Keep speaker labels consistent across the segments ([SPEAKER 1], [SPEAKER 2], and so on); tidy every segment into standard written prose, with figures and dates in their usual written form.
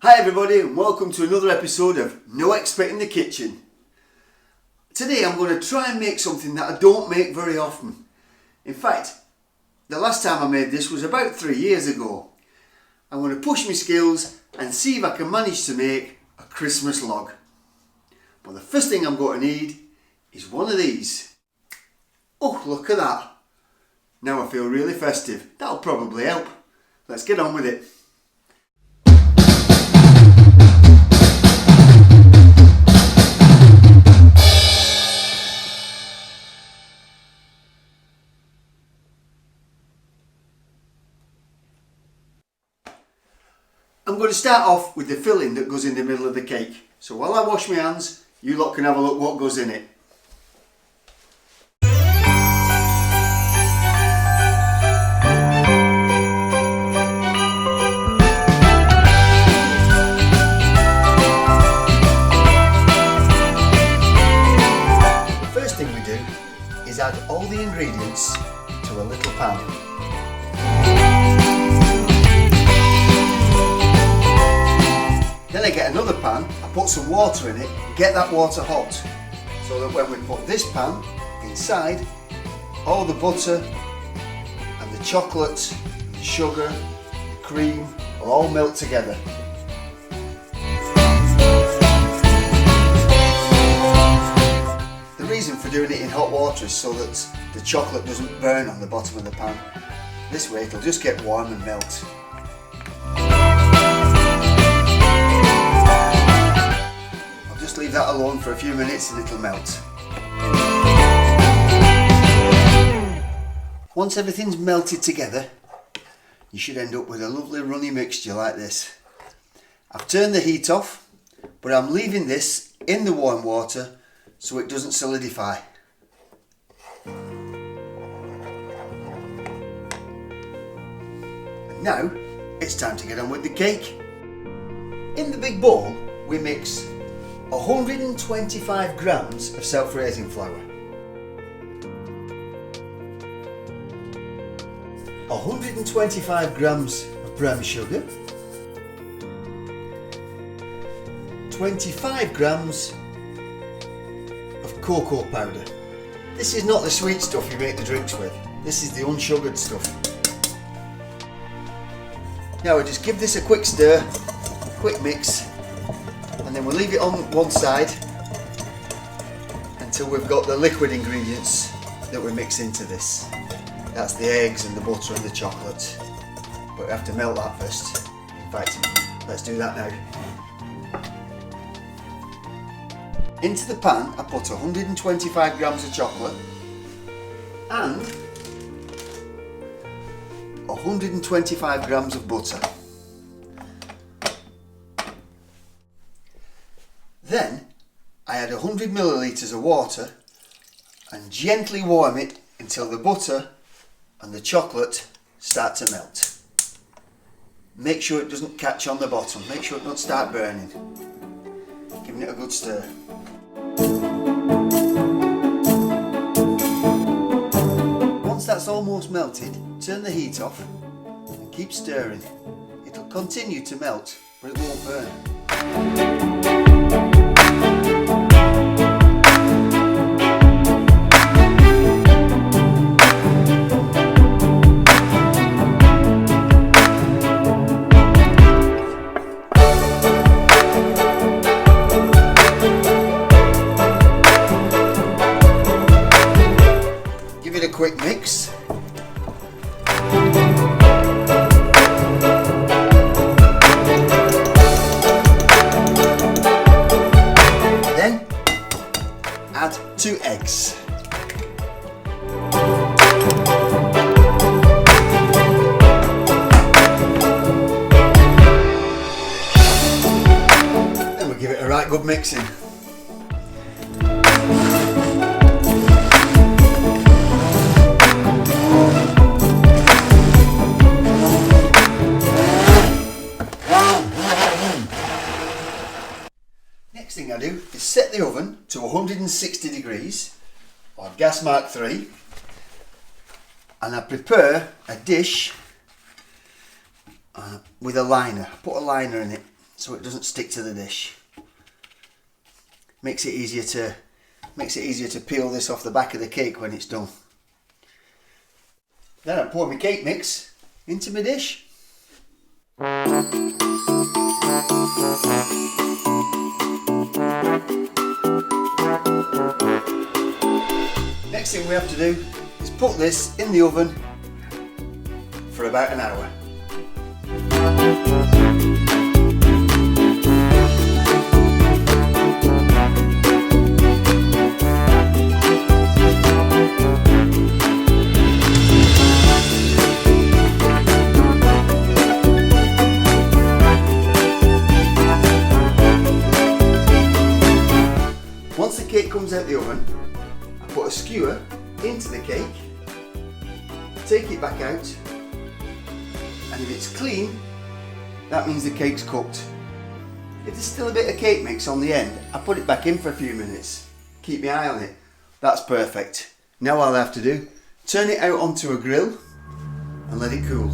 [SPEAKER 1] Hi everybody and welcome to another episode of No Expect in the Kitchen. Today I'm going to try and make something that I don't make very often. In fact, the last time I made this was about 3 years ago. I'm going to push my skills and see if I can manage to make a Christmas log. But the first thing I'm going to need is one of these. Oh, look at that. Now I feel really festive. That'll probably help. Let's get on with it. I'm going to start off with the filling that goes in the middle of the cake. So while I wash my hands, you lot can have a look what goes in it. The first thing we do is add all the ingredients to a little pan. Then I get another pan, I put some water in it, get that water hot, so that when we put this pan inside, all the butter and the chocolate, and the sugar, the cream will all melt together. The reason for doing it in hot water is so that the chocolate doesn't burn on the bottom of the pan. This way it'll just get warm and melt. Just leave that alone for a few minutes and it'll melt. Once everything's melted together, you should end up with a lovely runny mixture like this. I've turned the heat off, but I'm leaving this in the warm water so it doesn't solidify. And now it's time to get on with the cake. In the big bowl we mix 125 grams of self-raising flour, 125 grams of brown sugar, 25 grams of cocoa powder. This is not the sweet stuff you make the drinks with, this is the unsugared stuff. Now we just give this a quick stir, quick mix, and then we'll leave it on one side until we've got the liquid ingredients that we mix into this. That's the eggs and the butter and the chocolate. But we have to melt that first. In fact, let's do that now. Into the pan I put 125 grams of chocolate and 125 grams of butter. Then I add 100 millilitres of water and gently warm it until the butter and the chocolate start to melt. Make sure it doesn't catch on the bottom, make sure it doesn't start burning. Giving it a good stir. Once that's almost melted, turn the heat off and keep stirring. It'll continue to melt, but it won't burn. Give it a quick mix. Then add 2 eggs. Then we'll give it a right good mixing. Next thing I do is set the oven to 160 degrees or gas mark 3, and I prepare a dish with a liner. Put a liner in it so it doesn't stick to the dish. Makes it easier to peel this off the back of the cake when it's done. Then I pour my cake mix into my dish. Next thing we have to do is put this in the oven for about an hour. Once the cake comes out the oven, I put a skewer into the cake, take it back out, and if it's clean, that means the cake's cooked. If there's still a bit of cake mix on the end, I put it back in for a few minutes, keep my eye on it. That's perfect. Now all I have to do, turn it out onto a grill and let it cool.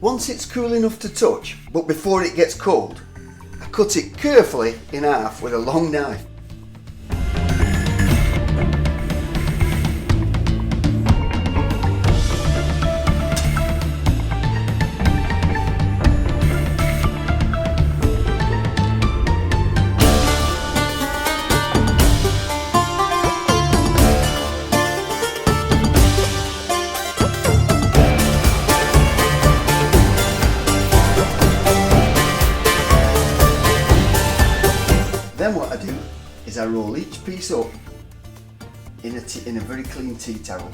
[SPEAKER 1] Once it's cool enough to touch, but before it gets cold, I cut it carefully in half with a long knife. Then what I do is I roll each piece up in a very clean tea towel.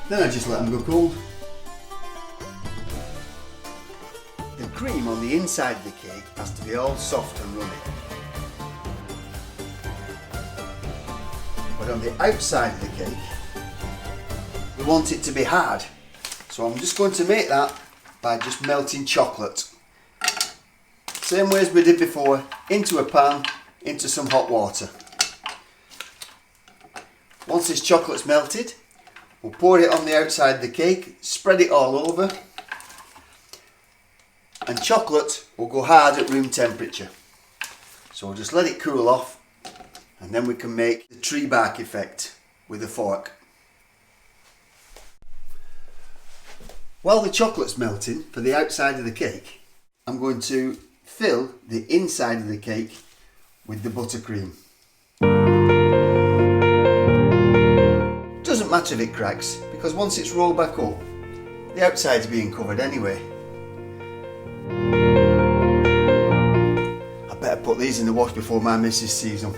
[SPEAKER 1] Then I just let them go cold. The cream on the inside of the cake has to be all soft and runny. But on the outside of the cake, we want it to be hard. So I'm just going to make that by just melting chocolate. Same way as we did before, into a pan, into some hot water. Once this chocolate's melted, we'll pour it on the outside of the cake, spread it all over, and chocolate will go hard at room temperature. So we'll just let it cool off, and then we can make the tree bark effect with a fork. While the chocolate's melting for the outside of the cake, I'm going to fill the inside of the cake with the buttercream. Doesn't matter if it cracks, because once it's rolled back up, the outside's being covered anyway. I better put these in the wash before my missus sees them.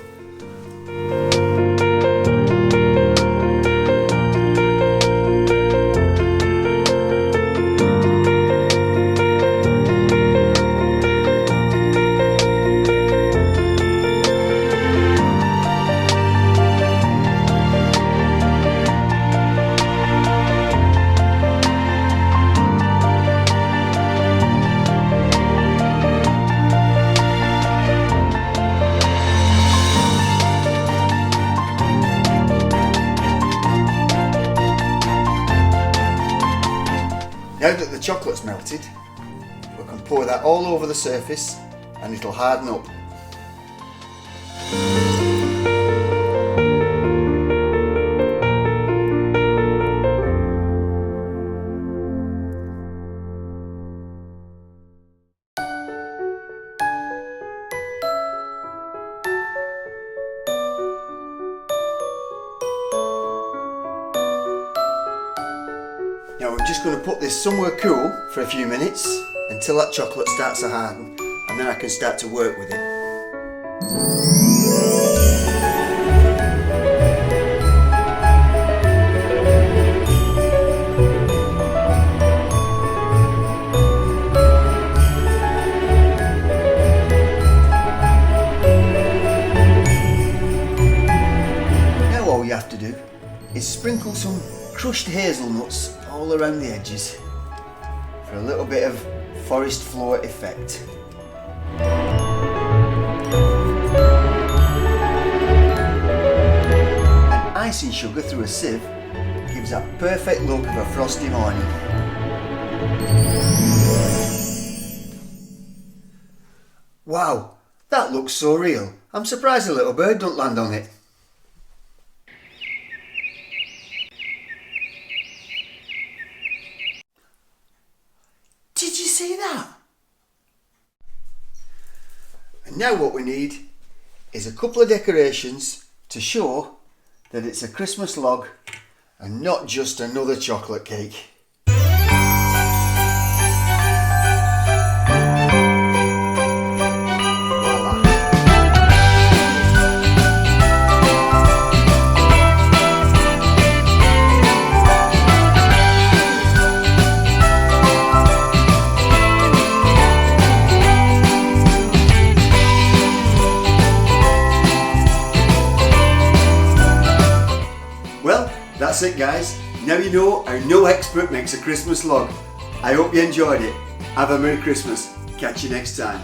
[SPEAKER 1] Now that the chocolate's melted, we can pour that all over the surface and it'll harden up. Now I'm just going to put this somewhere cool for a few minutes until that chocolate starts to harden, and then I can start to work with it. crushed hazelnuts all around the edges for a little bit of forest floor effect. And icing sugar through a sieve gives that perfect look of a frosty morning. Wow, that looks so real. I'm surprised a little bird don't land on it. Did you see that? And now what we need is a couple of decorations to show that it's a Christmas log and not just another chocolate cake. Well, that's it guys. Now you know how no expert makes a Christmas log. I hope you enjoyed it. Have a Merry Christmas. Catch you next time.